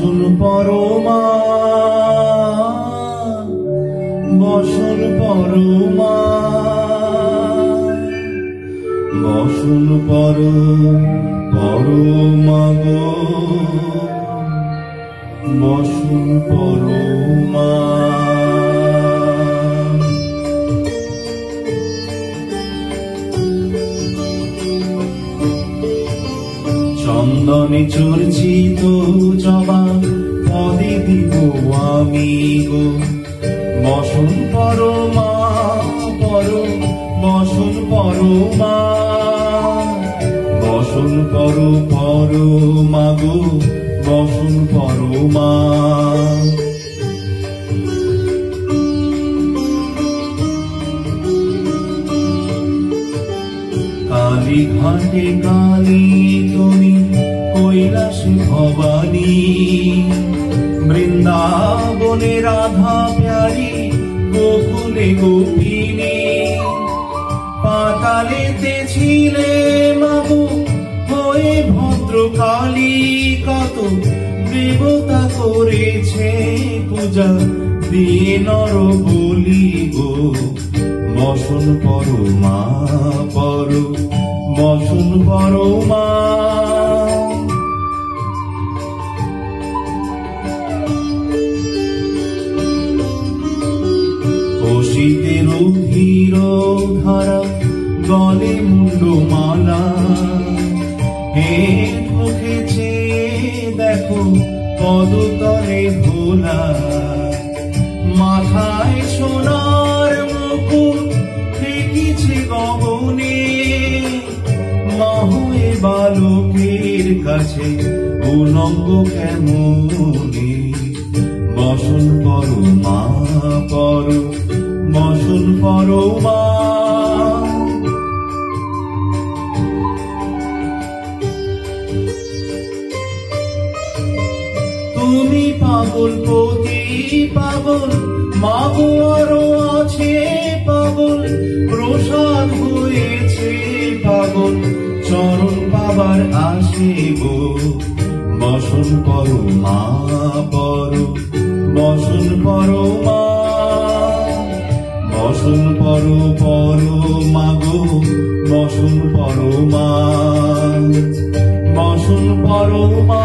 বসন পরমা, বসন পরমা, বসন পরমা গো, বসন পরমা। চন্দনে চর্চিত জবা পদে দিব আমি গো, বসন পরমা বসন পরমা, বসন পরমা গো, বসন পরমা। কালী ঘাটে কালী তুমি, কৈলাসে ভবানী, বৃন্দাবনে রাধা প্যারী, গোকুলে গোপিনী। পাতালেতে ছিলে মাগো হয়ে ভদ্রকালী, কত দেবতা করেছে পূজা দিয়ে নর বলি গো, বসন পরমা বসন পরমা। শীতের ধীর ধারা গলে মুন্ডমালা, হে মুখে চেয়ে দেখো পদতলে ভোলা, মাথায় সোনার মুকুট ঠেকিছে গগনে, মহয়ে বালকের কাছে উলঙ্গ কেমনে, বসন পরমা বসন পরমা। তুমি পাগল পতি পাগল, মাগো আরো আছে পাগল, প্রসাদ হয়েছে পাগল, চরণ পাবার আসিব, বসন পরমা বসন পরমা, বসন পরমা গো, বসন পরমা, বসন পরমা।